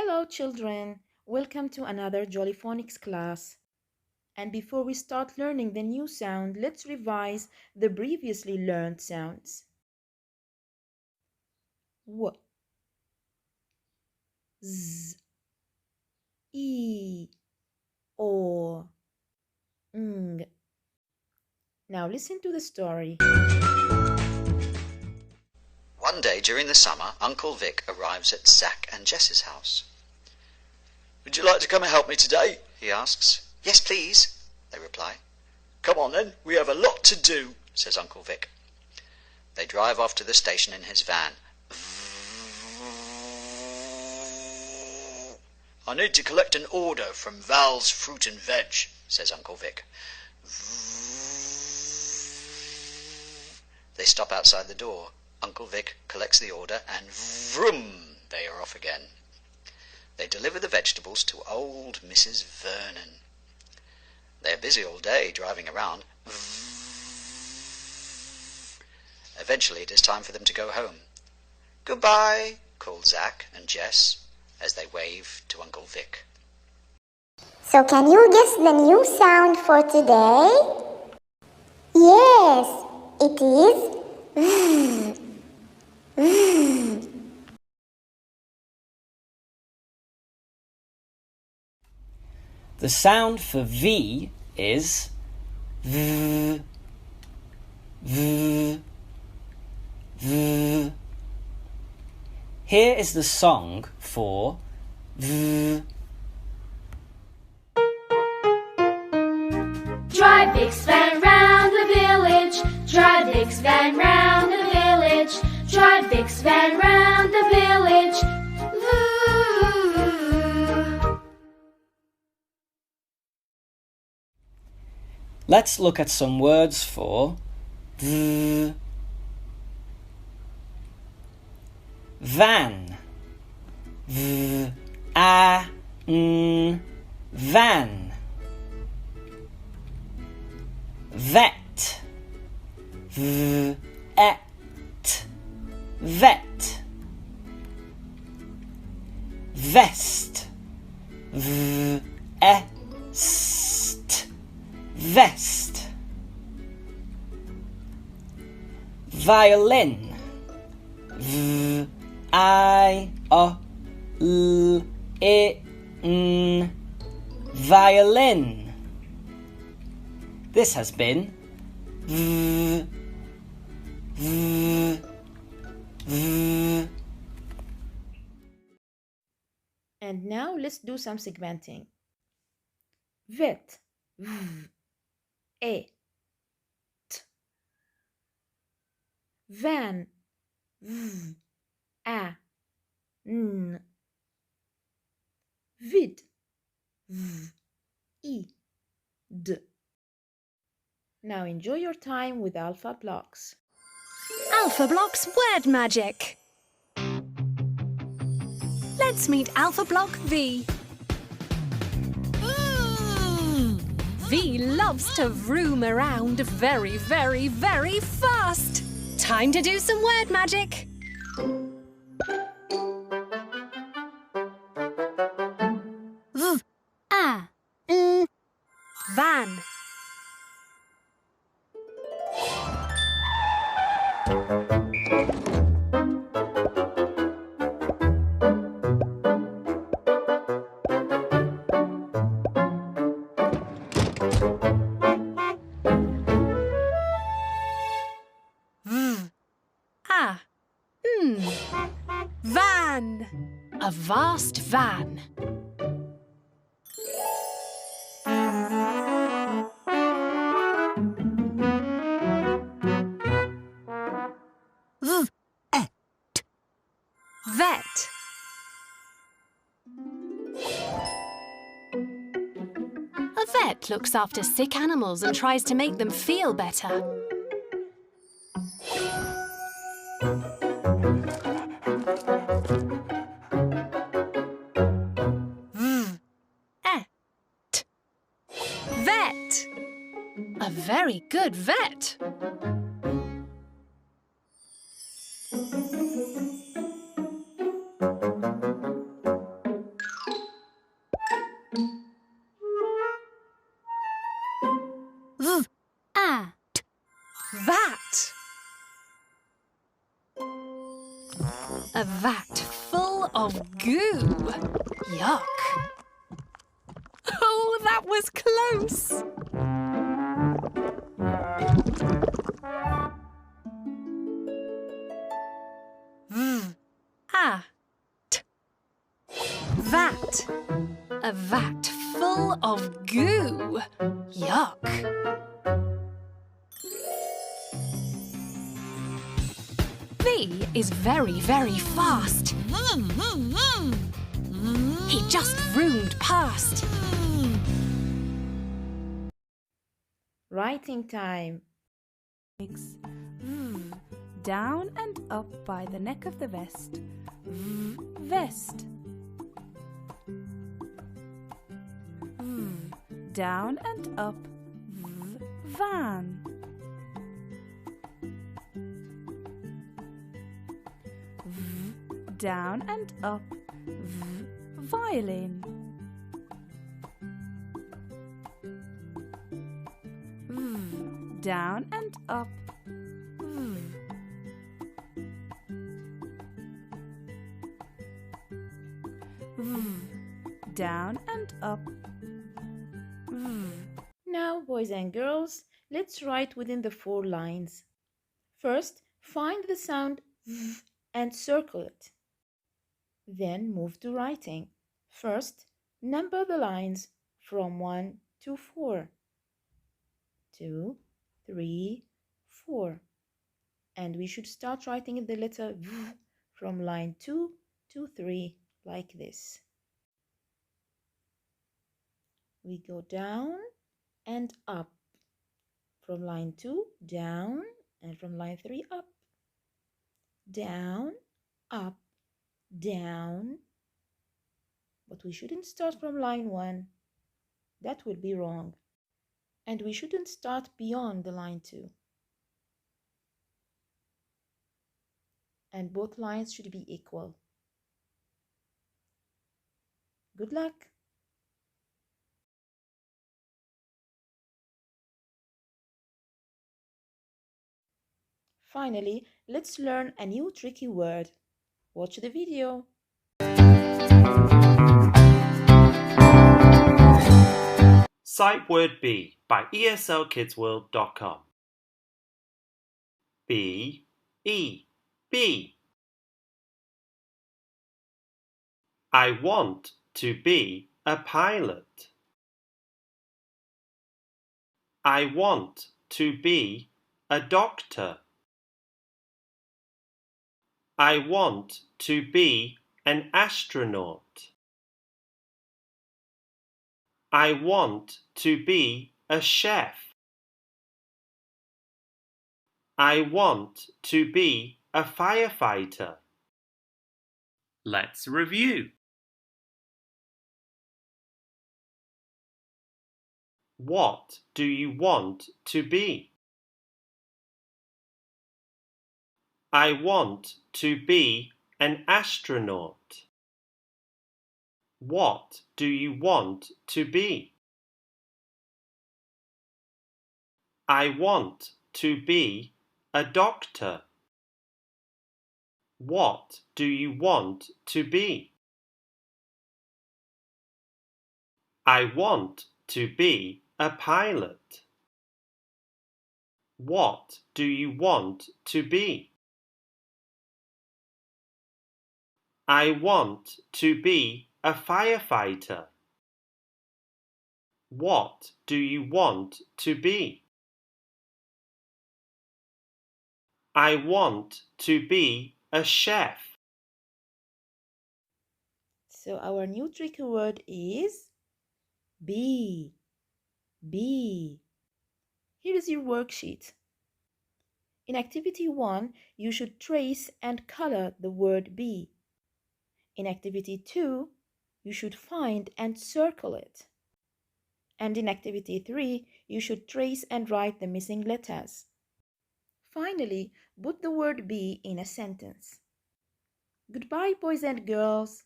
Hello children, welcome to another Jolly Phonics class. And before we start learning the new sound, let's revise the previously learned sounds. W, Z, E, O, Ng. Now listen to the story. One day during the summer, Uncle Vic arrives at Zach and Jess's house. "Would you like to come and help me today?" he asks. "Yes, please," they reply. "Come on then, we have a lot to do," says Uncle Vic. They drive off to the station in his van. "I need to collect an order from Val's Fruit and Veg," says Uncle Vic. They stop outside the door. Uncle Vic collects the order and vroom, they are off again. They deliver the vegetables to old Mrs. Vernon. They are busy all day driving around. Eventually it is time for them to go home. "Goodbye," called Zach and Jess as they wave to Uncle Vic. So can you guess the new sound for today? Yes, it is V. V. The sound for V is V, V, V. Here is the song for V. Drive Vic's van round the village. Drive Vic's van round the village. Drive Vic's van round the village. Let's look at some words for V. Van. V, A, N, van. Vet. V, et, vet. Vest. V, est, vest. Violin. V, I, O, L, I, N, violin. This has been V, V, V. And now let's do some segmenting. Vet, V, E, T. Van, V, A, N. Vid, V, I, D. Now enjoy your time with Alpha Blocks. Alpha Block's word magic. Let's meet Alpha Block V. V loves to vroom around very, very, very fast. Time to do some word magic. V, A, N, van. Van. A vast van. Vet. Vet. A vet looks after sick animals and tries to make them feel better. Vet. A very good vet. A vat full of goo. Yuck. Oh, that was close. At. Vat. A vat full of goo. Yuck. V is very, very fast. He just zoomed past. Writing time. Down and up by the neck of the vest. Vest. Down and up. Van. Down and up. Violin. Down and up. Down and up. Now, boys and girls, let's write within the 4 lines. First, find the sound v and circle it. Then move to writing. First, number the lines from 1 to 4. 2, 3, 4. And we should start writing the letter V from line 2 to 3 like this. We go down and up. From line 2, down, and from line 3, up. Down, up, down. But we shouldn't start from line 1. That would be wrong. And we shouldn't start beyond the line 2. And both lines should be equal. Good luck! Finally, let's learn a new tricky word. Watch the video. Sight word B by eslkidsworld.com. B, E, B. I want to be a pilot. I want to be a doctor. I want to be an astronaut. I want to be a chef. I want to be a firefighter. Let's review. What do you want to be? I want to be an astronaut. What do you want to be? I want to be a doctor. What do you want to be? I want to be a pilot. What do you want to be? I want to be a firefighter. What do you want to be? I want to be a chef. So our new tricky word is be. Be. Here is your worksheet. In activity 1, you should trace and color the word be. In activity 2, you should find and circle it. And in activity 3, you should trace and write the missing letters. Finally, put the word be in a sentence. Goodbye, boys and girls.